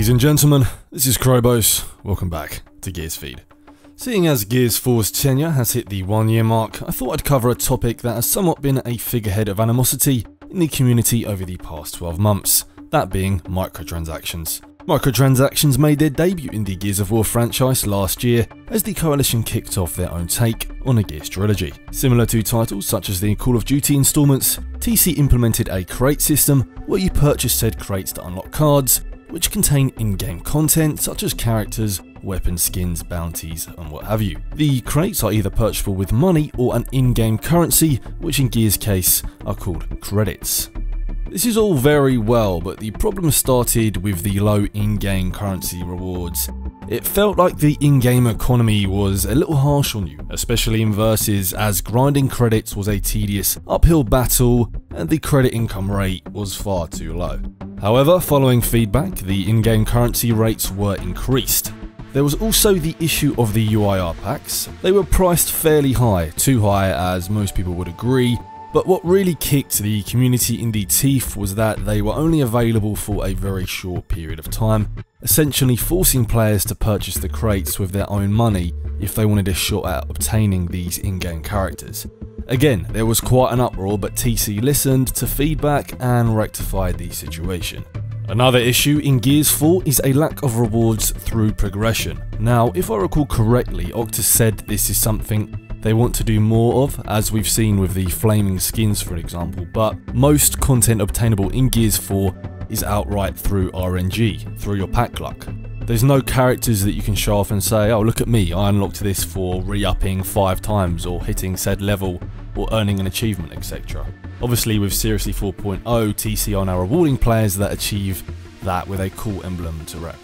Ladies and gentlemen, this is Crobos. Welcome back to Gears Feed. Seeing as Gears 4's tenure has hit the 1 year mark, I thought I'd cover a topic that has somewhat been a figurehead of animosity in the community over the past 12 months, that being microtransactions. Microtransactions made their debut in the Gears of War franchise last year as the Coalition kicked off their own take on the Gears trilogy. Similar to titles such as the Call of Duty installments, TC implemented a crate system where you purchase said crates to unlock cards, which contain in-game content such as characters, weapon skins, bounties, and what have you. The crates are either purchasable with money or an in-game currency, which in Gears' case are called credits. This is all very well, but the problem started with the low in-game currency rewards. It felt like the in-game economy was a little harsh on you, especially in versus, as grinding credits was a tedious uphill battle and the credit income rate was far too low. However, following feedback, the in-game currency rates were increased. There was also the issue of the UIR packs. They were priced fairly high, too high as most people would agree, but what really kicked the community in the teeth was that they were only available for a very short period of time, essentially forcing players to purchase the crates with their own money if they wanted a shot at obtaining these in-game characters. Again, there was quite an uproar, but TC listened to feedback and rectified the situation. Another issue in Gears 4 is a lack of rewards through progression. Now, if I recall correctly, Octus said this is something they want to do more of, as we've seen with the flaming skins for example, but most content obtainable in Gears 4 is outright through RNG, through your pack luck. There's no characters that you can show off and say, oh look at me, I unlocked this for re-upping 5 times or hitting said level or earning an achievement, etc. Obviously with Seriously 4.0, TC are now rewarding players that achieve that with a cool emblem to rep.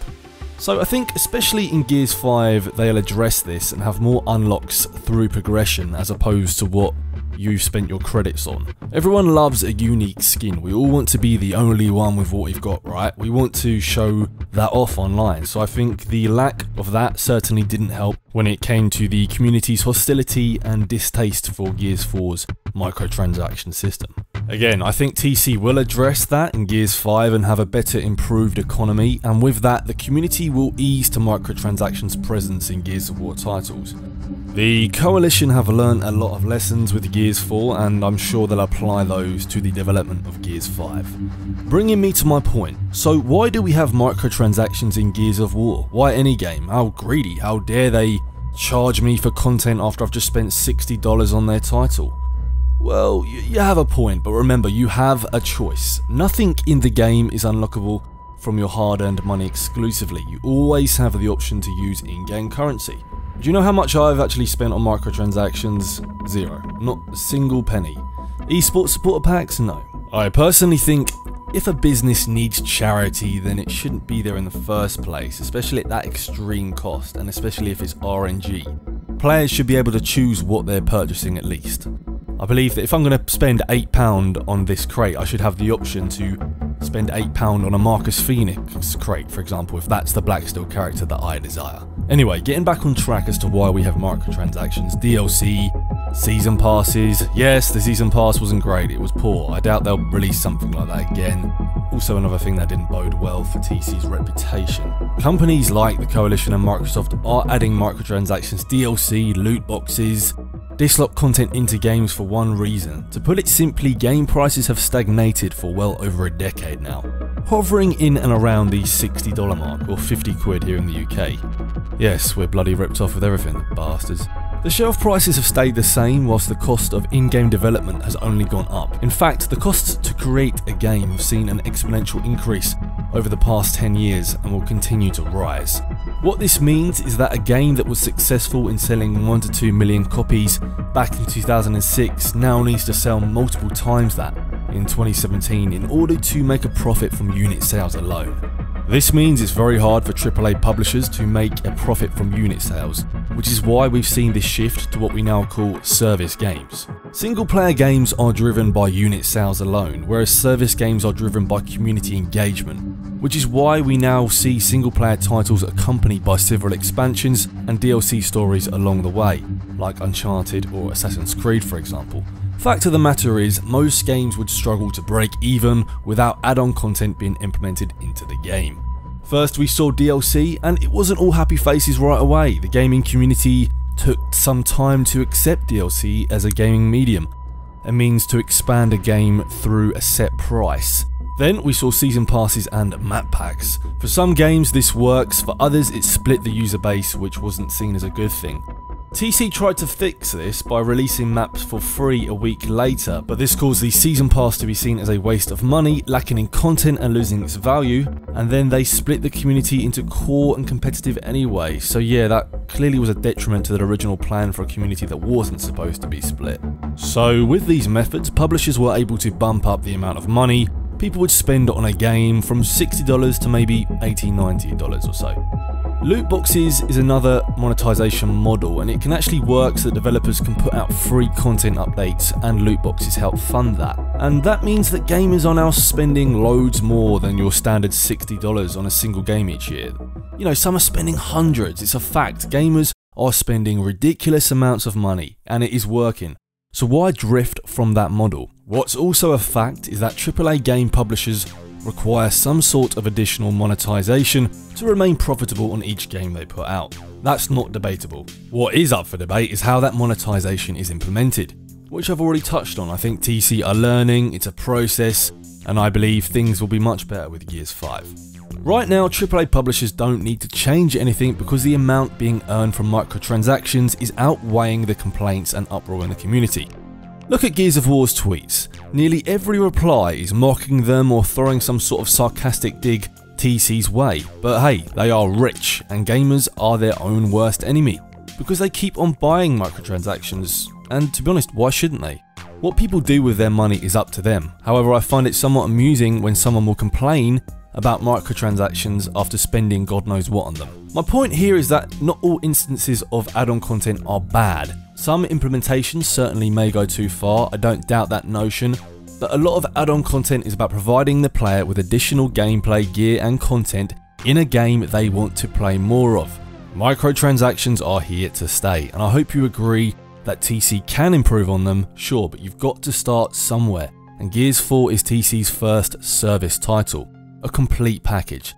So I think especially in Gears 5 they'll address this and have more unlocks through progression as opposed to what you've spent your credits on. Everyone loves a unique skin, we all want to be the only one with what we've got, right? We want to show that off online, so I think the lack of that certainly didn't help when it came to the community's hostility and distaste for Gears 4's microtransaction system. Again, I think TC will address that in Gears 5 and have a better improved economy, and with that the community will ease to microtransactions' presence in Gears of War titles. The Coalition have learned a lot of lessons with Gears 4 and I'm sure they'll apply those to the development of Gears 5. Bringing me to my point, so why do we have microtransactions in Gears of War? Why any game? How greedy? How dare they charge me for content after I've just spent $60 on their title? Well, you have a point, but remember, you have a choice. Nothing in the game is unlockable from your hard-earned money exclusively. You always have the option to use in-game currency. Do you know how much I've actually spent on microtransactions? Zero. Not a single penny. Esports supporter packs? No. I personally think if a business needs charity, then it shouldn't be there in the first place, especially at that extreme cost, and especially if it's RNG. Players should be able to choose what they're purchasing at least. I believe that if I'm going to spend £8 on this crate, I should have the option to spend £8 on a Marcus Phoenix crate, for example, if that's the Blacksteel character that I desire. Anyway, getting back on track as to why we have microtransactions, DLC, season passes. Yes, the season pass wasn't great, it was poor. I doubt they'll release something like that again. Also another thing that didn't bode well for TC's reputation. Companies like the Coalition and Microsoft are adding microtransactions, DLC, loot boxes, dislock content into games for one reason. To put it simply, game prices have stagnated for well over a decade now, hovering in and around the $60 mark or 50 quid here in the UK. Yes, we're bloody ripped off with everything, the bastards. The shelf prices have stayed the same whilst the cost of in-game development has only gone up. In fact, the costs to create a game have seen an exponential increase over the past 10 years and will continue to rise. What this means is that a game that was successful in selling 1 to 2 million copies back in 2006 now needs to sell multiple times that in 2017 in order to make a profit from unit sales alone. This means it's very hard for AAA publishers to make a profit from unit sales, which is why we've seen this shift to what we now call service games. Single player games are driven by unit sales alone, whereas service games are driven by community engagement, which is why we now see single player titles accompanied by several expansions and DLC stories along the way, like Uncharted or Assassin's Creed for example. Fact of the matter is, most games would struggle to break even without add-on content being implemented into the game. First we saw DLC, and it wasn't all happy faces right away. The gaming community took some time to accept DLC as a gaming medium, a means to expand a game through a set price. Then we saw season passes and map packs. For some games this works, for others it split the user base, which wasn't seen as a good thing. TC tried to fix this by releasing maps for free a week later, but this caused the season pass to be seen as a waste of money, lacking in content and losing its value, and then they split the community into core and competitive anyway, so yeah, that clearly was a detriment to the original plan for a community that wasn't supposed to be split. So with these methods, publishers were able to bump up the amount of money people would spend on a game from $60 to maybe $80, $90 or so. Loot boxes is another monetization model, and it can actually work so that developers can put out free content updates and loot boxes help fund that. And that means that gamers are now spending loads more than your standard $60 on a single game each year. You know, some are spending hundreds, it's a fact. Gamers are spending ridiculous amounts of money, and it is working. So why drift from that model? What's also a fact is that AAA game publishers require some sort of additional monetization to remain profitable on each game they put out. That's not debatable. What is up for debate is how that monetization is implemented, which I've already touched on. I think TC are learning, it's a process, and I believe things will be much better with Gears 5. Right now, AAA publishers don't need to change anything because the amount being earned from microtransactions is outweighing the complaints and uproar in the community. Look at Gears of War's tweets. Nearly every reply is mocking them or throwing some sort of sarcastic dig TC's way. But hey, they are rich, and gamers are their own worst enemy because they keep on buying microtransactions, and to be honest, why shouldn't they? What people do with their money is up to them. However, I find it somewhat amusing when someone will complain about microtransactions after spending God knows what on them. My point here is that not all instances of add-on content are bad. Some implementations certainly may go too far, I don't doubt that notion, but a lot of add-on content is about providing the player with additional gameplay, gear and content in a game they want to play more of. Microtransactions are here to stay, and I hope you agree that TC can improve on them, sure, but you've got to start somewhere, and Gears 4 is TC's first service title, a complete package,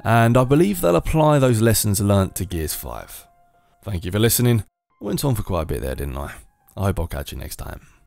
and I believe they'll apply those lessons learnt to Gears 5. Thank you for listening. I went on for quite a bit there, didn't I? I hope I'll catch you next time.